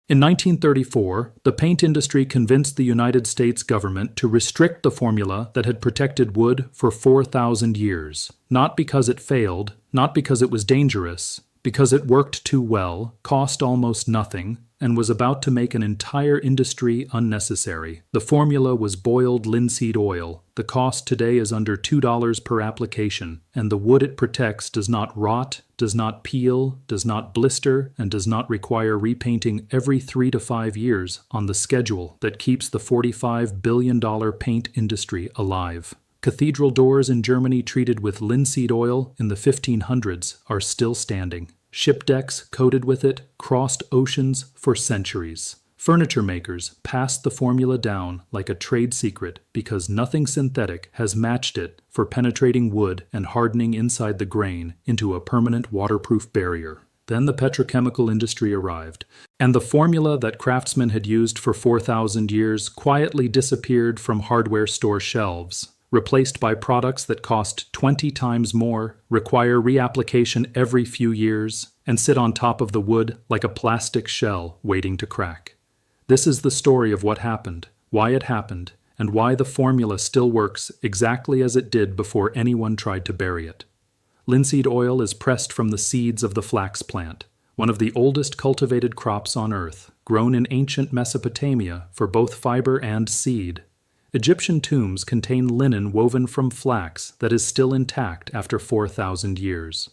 In 1934, the paint industry convinced the United States government to restrict the formula that had protected wood for 4,000 years. Not because it failed, not because it was dangerous, because it worked too well, cost almost nothing, and was about to make an entire industry unnecessary. The formula was boiled linseed oil. The cost today is under $2 per application, and the wood it protects does not rot, does not peel, does not blister, and does not require repainting every 3 to 5 years on the schedule that keeps the $45 billion paint industry alive. Cathedral doors in Germany treated with linseed oil in the 1500s are still standing. Ship decks coated with it crossed oceans for centuries. Furniture makers passed the formula down like a trade secret because nothing synthetic has matched it for penetrating wood and hardening inside the grain into a permanent waterproof barrier. Then the petrochemical industry arrived, and the formula that craftsmen had used for 4,000 years quietly disappeared from hardware store shelves, replaced by products that cost 20 times more, require reapplication every few years, and sit on top of the wood like a plastic shell waiting to crack. This is the story of what happened, why it happened, and why the formula still works exactly as it did before anyone tried to bury it. Linseed oil is pressed from the seeds of the flax plant, one of the oldest cultivated crops on earth, grown in ancient Mesopotamia for both fiber and seed. Egyptian tombs contain linen woven from flax that is still intact after 4,000 years.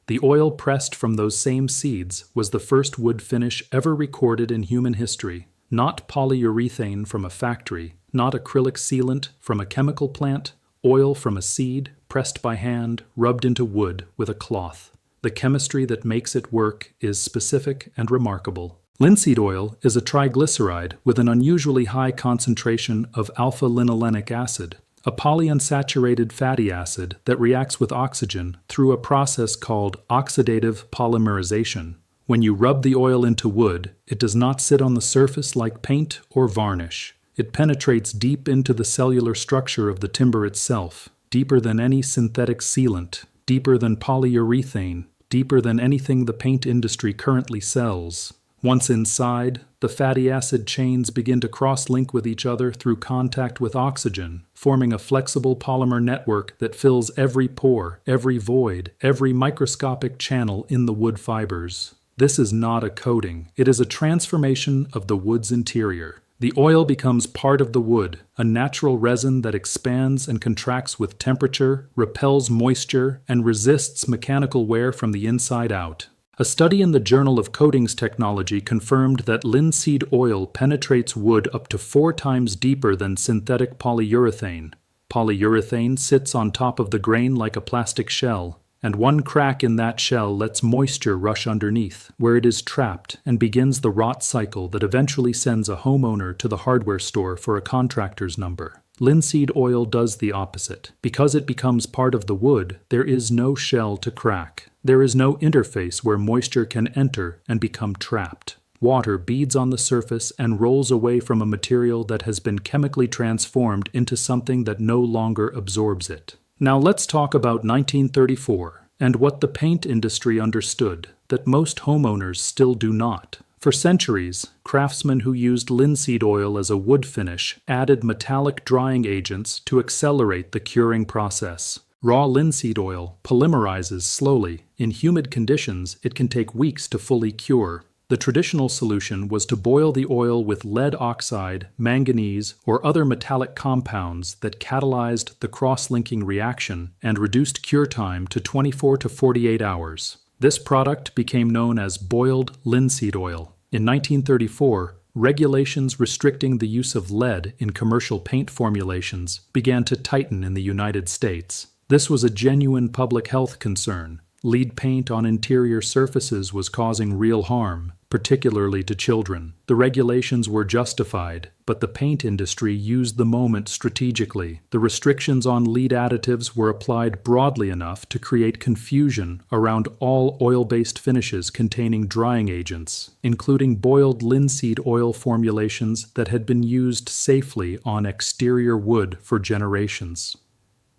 The oil pressed from those same seeds was the first wood finish ever recorded in human history, not polyurethane from a factory, not acrylic sealant from a chemical plant, oil from a seed, pressed by hand, rubbed into wood with a cloth. The chemistry that makes it work is specific and remarkable. Linseed oil is a triglyceride with an unusually high concentration of alpha-linolenic acid, a polyunsaturated fatty acid that reacts with oxygen through a process called oxidative polymerization. When you rub the oil into wood, it does not sit on the surface like paint or varnish. It penetrates deep into the cellular structure of the timber itself, deeper than any synthetic sealant, deeper than polyurethane, deeper than anything the paint industry currently sells. Once inside, the fatty acid chains begin to cross-link with each other through contact with oxygen, forming a flexible polymer network that fills every pore, every void, every microscopic channel in the wood fibers. This is not a coating. It is a transformation of the wood's interior. The oil becomes part of the wood, a natural resin that expands and contracts with temperature, repels moisture, and resists mechanical wear from the inside out. A study in the Journal of Coatings Technology confirmed that linseed oil penetrates wood up to 4 times deeper than synthetic polyurethane. Polyurethane sits on top of the grain like a plastic shell, and one crack in that shell lets moisture rush underneath, where it is trapped and begins the rot cycle that eventually sends a homeowner to the hardware store for a contractor's number. Linseed oil does the opposite. Because it becomes part of the wood, there is no shell to crack. There is no interface where moisture can enter and become trapped. Water beads on the surface and rolls away from a material that has been chemically transformed into something that no longer absorbs it. Now let's talk about 1934 and what the paint industry understood that most homeowners still do not. For centuries, craftsmen who used linseed oil as a wood finish added metallic drying agents to accelerate the curing process. Raw linseed oil polymerizes slowly. In humid conditions, it can take weeks to fully cure. The traditional solution was to boil the oil with lead oxide, manganese, or other metallic compounds that catalyzed the cross-linking reaction and reduced cure time to 24 to 48 hours. This product became known as boiled linseed oil. In 1934, regulations restricting the use of lead in commercial paint formulations began to tighten in the United States. This was a genuine public health concern. Lead paint on interior surfaces was causing real harm, particularly to children. The regulations were justified, but the paint industry used the moment strategically. The restrictions on lead additives were applied broadly enough to create confusion around all oil-based finishes containing drying agents, including boiled linseed oil formulations that had been used safely on exterior wood for generations.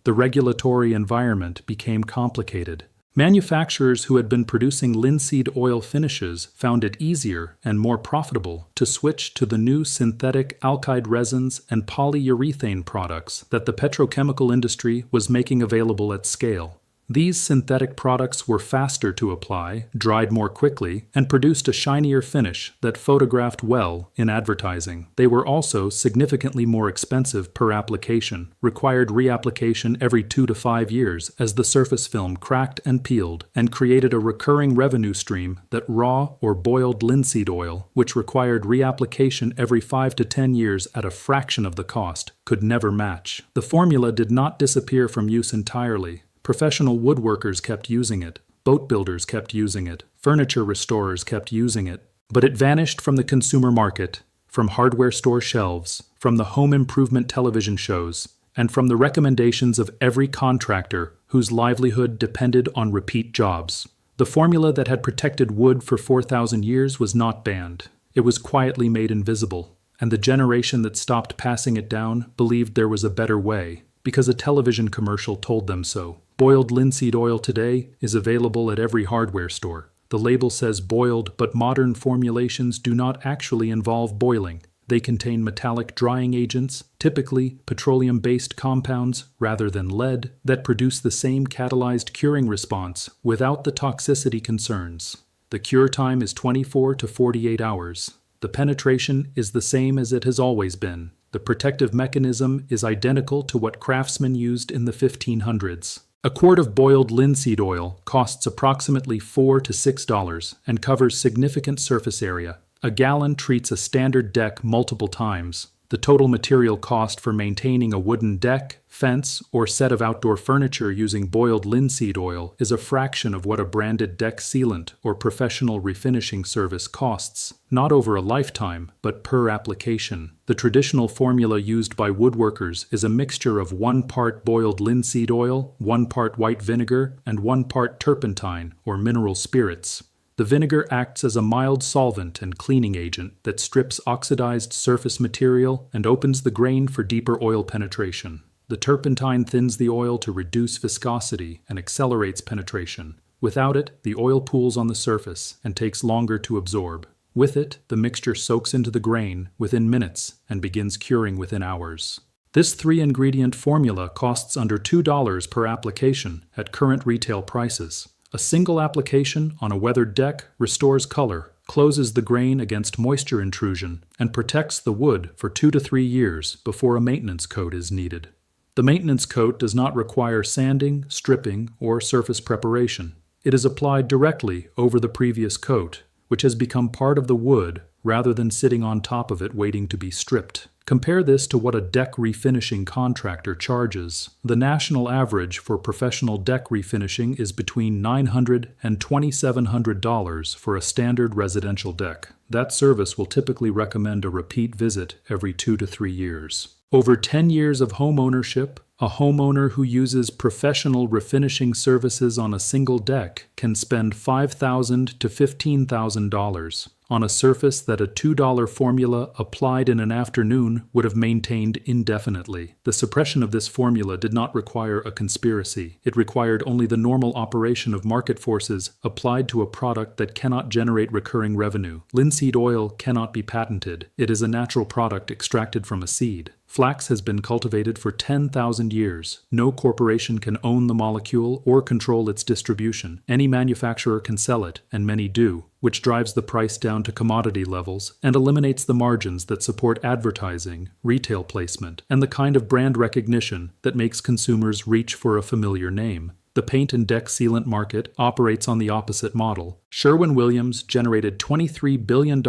The regulatory environment became complicated. Manufacturers who had been producing linseed oil finishes found it easier and more profitable to switch to the new synthetic alkyd resins and polyurethane products that the petrochemical industry was making available at scale. These synthetic products were faster to apply, dried more quickly, and produced a shinier finish that photographed well in advertising. They were also significantly more expensive per application, required reapplication every 2 to 5 years as the surface film cracked and peeled, and created a recurring revenue stream that raw or boiled linseed oil, which required reapplication every 5 to 10 years at a fraction of the cost, could never match. The formula did not disappear from use entirely. Professional woodworkers kept using it, boat builders kept using it, furniture restorers kept using it, but it vanished from the consumer market, from hardware store shelves, from the home improvement television shows, and from the recommendations of every contractor whose livelihood depended on repeat jobs. The formula that had protected wood for 4,000 years was not banned. It was quietly made invisible, and the generation that stopped passing it down believed there was a better way, because a television commercial told them so. Boiled linseed oil today is available at every hardware store. The label says boiled, but modern formulations do not actually involve boiling. They contain metallic drying agents, typically petroleum-based compounds rather than lead, that produce the same catalyzed curing response without the toxicity concerns. The cure time is 24 to 48 hours. The penetration is the same as it has always been. The protective mechanism is identical to what craftsmen used in the 1500s. A quart of boiled linseed oil costs approximately $4 to $6 and covers significant surface area. A gallon treats a standard deck multiple times. The total material cost for maintaining a wooden deck, fence, or set of outdoor furniture using boiled linseed oil is a fraction of what a branded deck sealant or professional refinishing service costs, not over a lifetime, but per application. The traditional formula used by woodworkers is a mixture of 1 part boiled linseed oil, 1 part white vinegar, and 1 part turpentine or mineral spirits. The vinegar acts as a mild solvent and cleaning agent that strips oxidized surface material and opens the grain for deeper oil penetration. The turpentine thins the oil to reduce viscosity and accelerates penetration. Without it, the oil pools on the surface and takes longer to absorb. With it, the mixture soaks into the grain within minutes and begins curing within hours. This 3-ingredient formula costs under $2 per application at current retail prices. A single application on a weathered deck restores color, closes the grain against moisture intrusion, and protects the wood for 2 to 3 years before a maintenance coat is needed. The maintenance coat does not require sanding, stripping, or surface preparation. It is applied directly over the previous coat, which has become part of the wood rather than sitting on top of it waiting to be stripped. Compare this to what a deck refinishing contractor charges. The national average for professional deck refinishing is between $900 and $2,700 for a standard residential deck. That service will typically recommend a repeat visit every 2 to 3 years. Over 10 years of home ownership, a homeowner who uses professional refinishing services on a single deck can spend $5,000 to $15,000 on a surface that a $2 formula applied in an afternoon would have maintained indefinitely. The suppression of this formula did not require a conspiracy. It required only the normal operation of market forces applied to a product that cannot generate recurring revenue. Linseed oil cannot be patented. It is a natural product extracted from a seed. Flax has been cultivated for 10,000 years. No corporation can own the molecule or control its distribution. Any manufacturer can sell it, and many do, which drives the price down to commodity levels and eliminates the margins that support advertising, retail placement, and the kind of brand recognition that makes consumers reach for a familiar name. The paint and deck sealant market operates on the opposite model. Sherwin-Williams generated $23 billion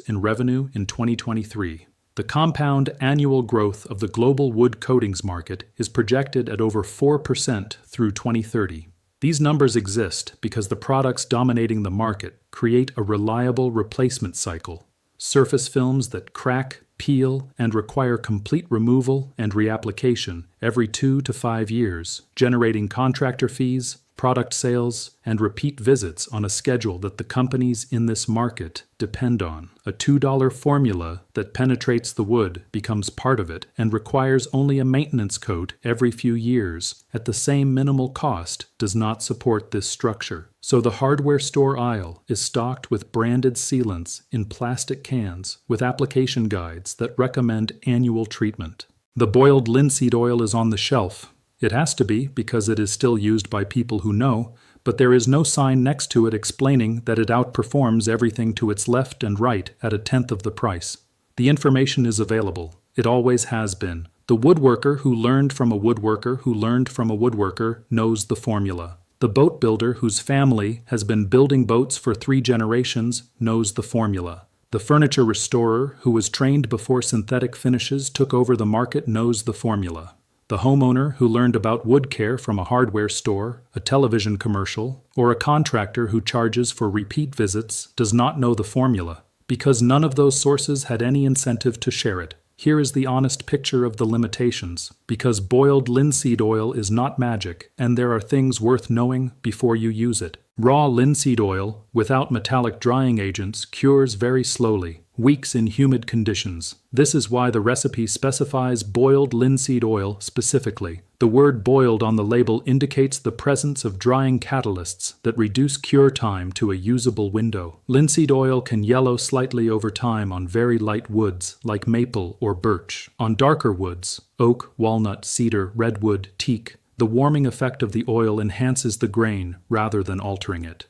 in revenue in 2023. The compound annual growth of the global wood coatings market is projected at over 4% through 2030. These numbers exist because the products dominating the market create a reliable replacement cycle. Surface films that crack, peel, and require complete removal and reapplication every 2 to 5 years, generating contractor fees, product sales, and repeat visits on a schedule that the companies in this market depend on. A $2 formula that penetrates the wood becomes part of it and requires only a maintenance coat every few years at the same minimal cost does not support this structure. So the hardware store aisle is stocked with branded sealants in plastic cans with application guides that recommend annual treatment. The boiled linseed oil is on the shelf. It has to be because it is still used by people who know, but there is no sign next to it explaining that it outperforms everything to its left and right at 1/10 of the price. The information is available. It always has been. The woodworker who learned from a woodworker who learned from a woodworker knows the formula. The boat builder whose family has been building boats for 3 generations knows the formula. The furniture restorer who was trained before synthetic finishes took over the market knows the formula. The homeowner who learned about wood care from a hardware store, a television commercial, or a contractor who charges for repeat visits does not know the formula, because none of those sources had any incentive to share it. Here is the honest picture of the limitations, because boiled linseed oil is not magic, and there are things worth knowing before you use it. Raw linseed oil, without metallic drying agents, cures very slowly, weeks in humid conditions. This is why the recipe specifies boiled linseed oil specifically. The word boiled on the label indicates the presence of drying catalysts that reduce cure time to a usable window. Linseed oil can yellow slightly over time on very light woods like maple or birch. On darker woods, oak, walnut, cedar, redwood, teak, the warming effect of the oil enhances the grain rather than altering it.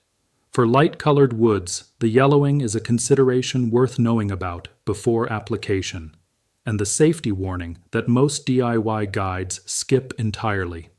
For light-colored woods, the yellowing is a consideration worth knowing about before application, and the safety warning that most DIY guides skip entirely.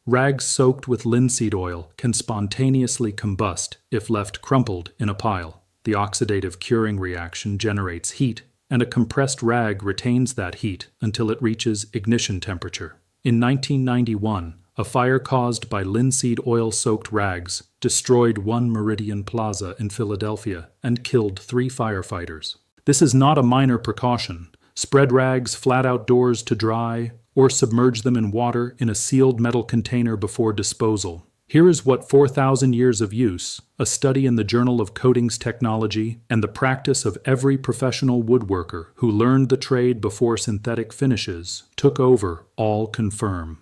Rags soaked with linseed oil can spontaneously combust if left crumpled in a pile. The oxidative curing reaction generates heat, and a compressed rag retains that heat until it reaches ignition temperature. In 1991, a fire caused by linseed oil-soaked rags destroyed One Meridian Plaza in Philadelphia and killed 3 firefighters. This is not a minor precaution. Spread rags flat outdoors to dry, or submerge them in water in a sealed metal container before disposal. Here is what 4,000 years of use, a study in the Journal of Coatings Technology, and the practice of every professional woodworker who learned the trade before synthetic finishes took over all confirm.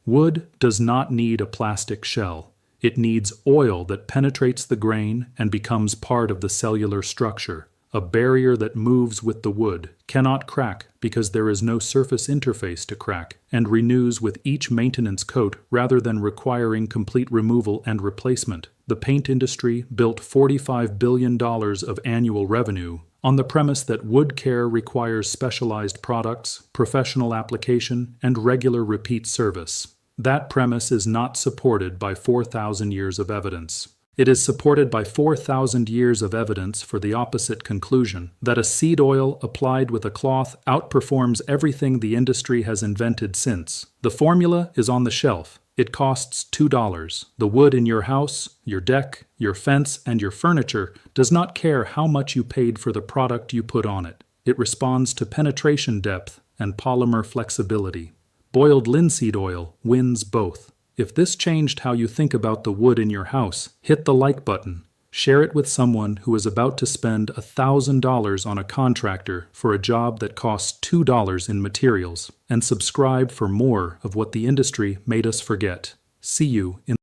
Wood does not need a plastic shell. It needs oil that penetrates the grain and becomes part of the cellular structure. A barrier that moves with the wood, cannot crack because there is no surface interface to crack, and renews with each maintenance coat rather than requiring complete removal and replacement. The paint industry built $45 billion of annual revenue on the premise that wood care requires specialized products, professional application, and regular repeat service. That premise is not supported by 4,000 years of evidence. It is supported by 4,000 years of evidence for the opposite conclusion, that a seed oil applied with a cloth outperforms everything the industry has invented since. The formula is on the shelf. It costs $2. The wood in your house, your deck, your fence, and your furniture does not care how much you paid for the product you put on it. It responds to penetration depth and polymer flexibility. Boiled linseed oil wins both. If this changed how you think about the wood in your house, hit the like button. Share it with someone who is about to spend $1,000 on a contractor for a job that costs $2 in materials, and subscribe for more of what the industry made us forget. See you in